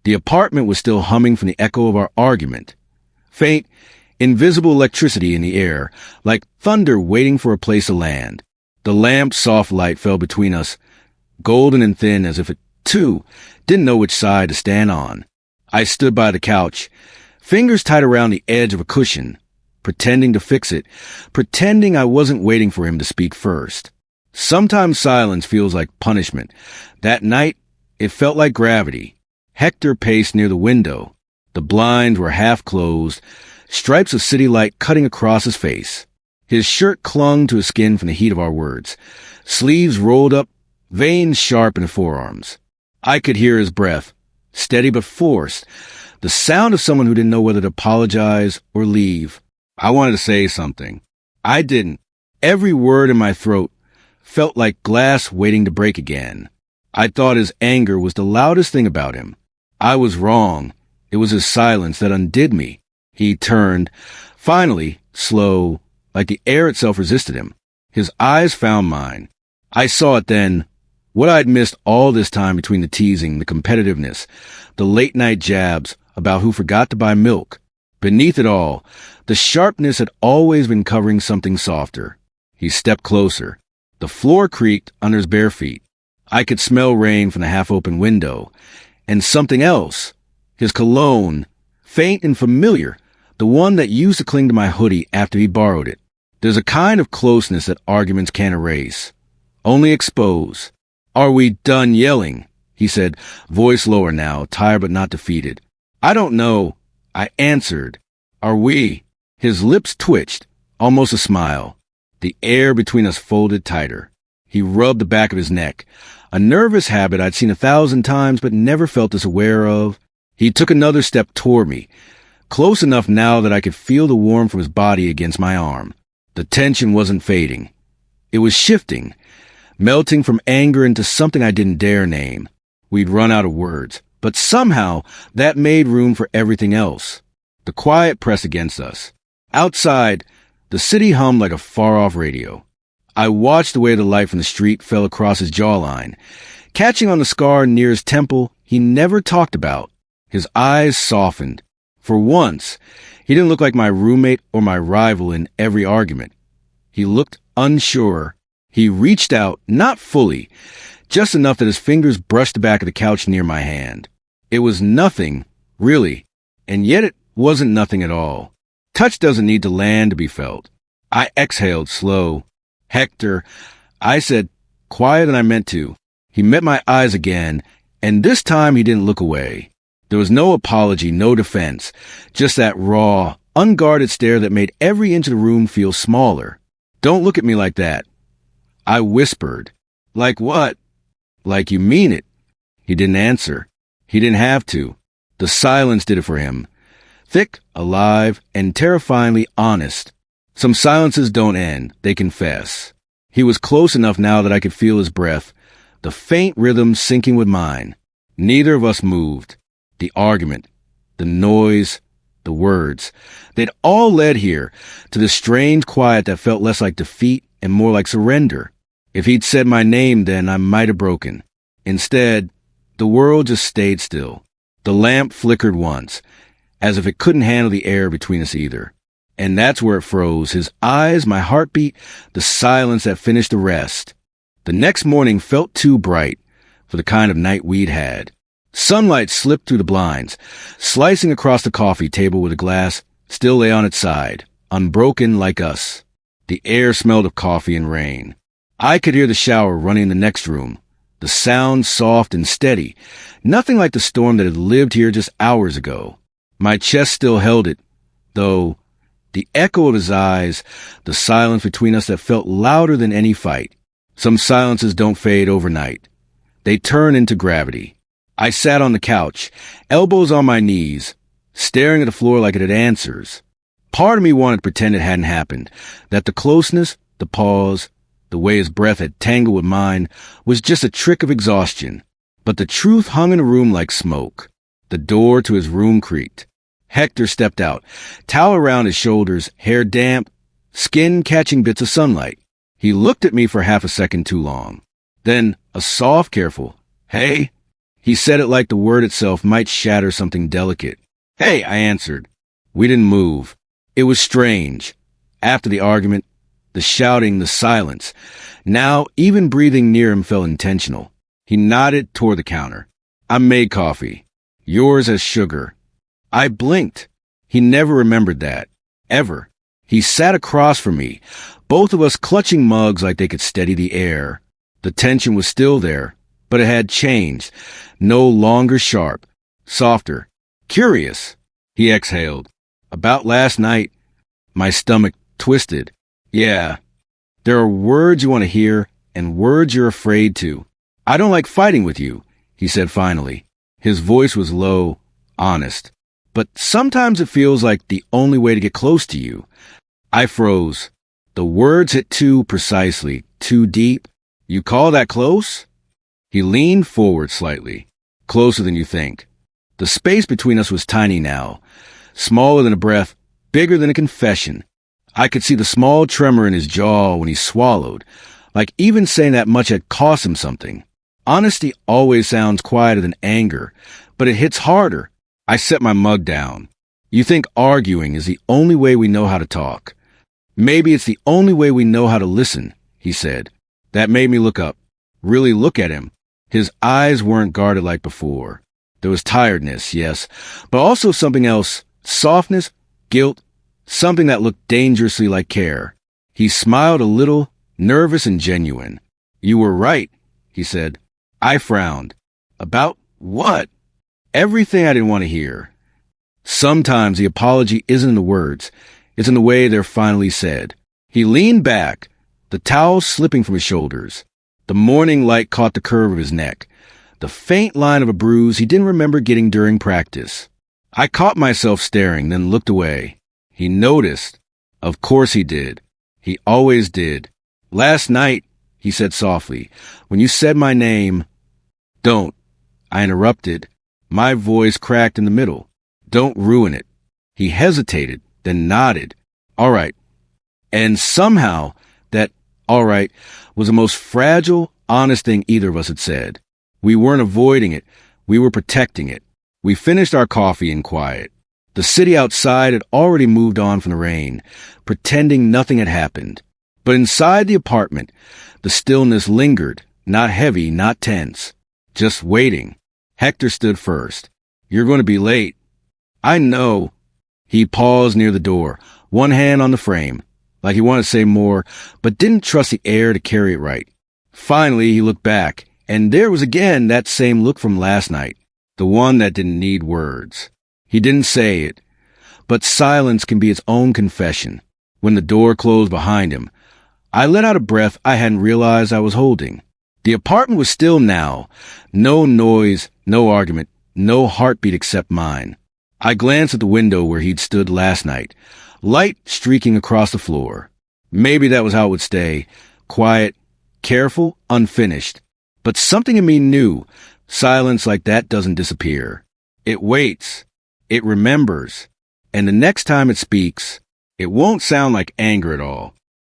The apartment was still humming from the echo of our argument. Faint, invisible electricity in the air, like thunder waiting for a place to land. The lamp's soft light fell between us, golden and thin, as if it, too, didn't know which side to stand on. I stood by the couch, fingers tight around the edge of a cushion, pretending to fix it, pretending I wasn't waiting for him to speak first. Sometimes silence feels like punishment. That night, it felt like gravity. Hector paced near the window. The blinds were half closed, stripes of city light cutting across his face. His shirt clung to his skin from the heat of our words. Sleeves rolled up, veins sharp in the forearms. I could hear his breath, steady but forced, the sound of someone who didn't know whether to apologize or leave. I wanted to say something. I didn't. Every word in my throat felt like glass waiting to break again. I thought his anger was the loudest thing about him. I was wrong. It was his silence that undid me. He turned, finally, slow, like the air itself resisted him. His eyes found mine. I saw it then, what I'd missed all this time between the teasing, the competitiveness, the late-night jabs about who forgot to buy milk. Beneath it all, the sharpness had always been covering something softer. He stepped closer. The floor creaked under his bare feet. I could smell rain from the half-open window. And something else, his cologne, faint and familiar, the one that used to cling to my hoodie after he borrowed it. There's a kind of closeness that arguments can't erase, only expose. "Are we done yelling?" he said, voice lower now, tired but not defeated. "I don't know," I answered. "Are we?" His lips twitched, almost a smile. The air between us folded tighter. He rubbed the back of his neck, a nervous habit I'd seen 1,000 times but never felt this aware of. He took another step toward me, close enough now that I could feel the warmth from his body against my arm. The tension wasn't fading. It was shifting, melting from anger into something I didn't dare name. We'd run out of words, but somehow that made room for everything else. The quiet pressed against us. Outside, the city hummed like a far-off radio. I watched the way the light from the street fell across his jawline, catching on the scar near his temple he never talked about. His eyes softened. For once, he didn't look like my roommate or my rival in every argument. He looked unsure. He reached out, not fully, just enough that his fingers brushed the back of the couch near my hand. It was nothing, really, and yet it wasn't nothing at all. Touch doesn't need to land to be felt. I exhaled slow. "Hector," I said, quieter than I meant to. He met my eyes again, and this time he didn't look away. There was no apology, no defense, just that raw, unguarded stare that made every inch of the room feel smaller. "Don't look at me like that," I whispered. "Like what?" "Like you mean it." He didn't answer. He didn't have to. The silence did it for him. Thick, alive, and terrifyingly honest. Some silences don't end, they confess. He was close enough now that I could feel his breath, the faint rhythm syncing with mine. Neither of us moved. The argument, the noise, the words, they'd all led here, to the strange quiet that felt less like defeat and more like surrender. If he'd said my name then, I might have broken. Instead, the world just stayed still. The lamp flickered once, as if it couldn't handle the air between us either. And that's where it froze, his eyes, my heartbeat, the silence that finished the rest. The next morning felt too bright for the kind of night we'd had. Sunlight slipped through the blinds, slicing across the coffee table where the glass still lay on its side, unbroken like us. The air smelled of coffee and rain. I could hear the shower running in the next room, the sound soft and steady, nothing like the storm that had lived here just hours ago. My chest still held it, though the echo of his eyes, the silence between us that felt louder than any fight. Some silences don't fade overnight. They turn into gravity. I sat on the couch, elbows on my knees, staring at the floor like it had answers. Part of me wanted to pretend it hadn't happened, that the closeness, the pause, the way his breath had tangled with mine was just a trick of exhaustion. But the truth hung in the room like smoke. The door to his room creaked. Hector stepped out, towel around his shoulders, hair damp, skin catching bits of sunlight. He looked at me for half a second too long. Then a soft, careful, "Hey," He said it like the word itself might shatter something delicate. "Hey," I answered. We didn't move. It was strange. After the argument, the shouting, the silence. Now, even breathing near him felt intentional. He nodded toward the counter. "I made coffee. Yours has sugar." I blinked. He never remembered that. Ever. He sat across from me, both of us clutching mugs like they could steady the air. The tension was still there, but it had changed. No longer sharp. Softer. Curious. He exhaled. "About last night." My stomach twisted. "Yeah. There are words you want to hear and words you're afraid to. I don't like fighting with you," he said finally. His voice was low, honest. "But sometimes it feels like the only way to get close to you." I froze. The words hit too precisely, too deep. "You call that close?" He leaned forward slightly. "Closer than you think." The space between us was tiny now. Smaller than a breath, bigger than a confession. I could see the small tremor in his jaw when he swallowed, like even saying that much had cost him something. Honesty always sounds quieter than anger, but it hits harder. I set my mug down. "You think arguing is the only way we know how to talk? Maybe it's the only way we know how to listen," he said. That made me look up, really look at him. His eyes weren't guarded like before. There was tiredness, yes, but also something else, softness, guilt, something that looked dangerously like care. He smiled a little, nervous and genuine. "You were right," he said. I frowned. "About what?" Everything I didn't want to hear. Sometimes the apology isn't in the words, it's in the way they're finally said. He leaned back, the towel slipping from his shoulders. The morning light caught the curve of his neck, the faint line of a bruise he didn't remember getting during practice. I caught myself staring, then looked away. He noticed. Of course he did. He always did. "Last night," he said softly, "when you said my name—" "Don't." I interrupted. My voice cracked in the middle. "Don't ruin it." He hesitated, then nodded. "All right." And somehow, that "all right" was the most fragile, honest thing either of us had said. We weren't avoiding it. We were protecting it. We finished our coffee in quiet. The city outside had already moved on from the rain, pretending nothing had happened. But inside the apartment, the stillness lingered, not heavy, not tense, just waiting. Hector stood first. "You're going to be late." "I know." He paused near the door, one hand on the frame, like he wanted to say more, but didn't trust the air to carry it right. Finally, he looked back, and there was again that same look from last night, the one that didn't need words. He didn't say it, but silence can be its own confession. When the door closed behind him, I let out a breath I hadn't realized I was holding. The apartment was still now. No noise, no argument, no heartbeat except mine. I glanced at the window where he'd stood last night, light streaking across the floor. Maybe that was how it would stay, quiet, careful, unfinished. But something in me knew silence like that doesn't disappear. It waits. It remembers. And the next time it speaks, it won't sound like anger at all.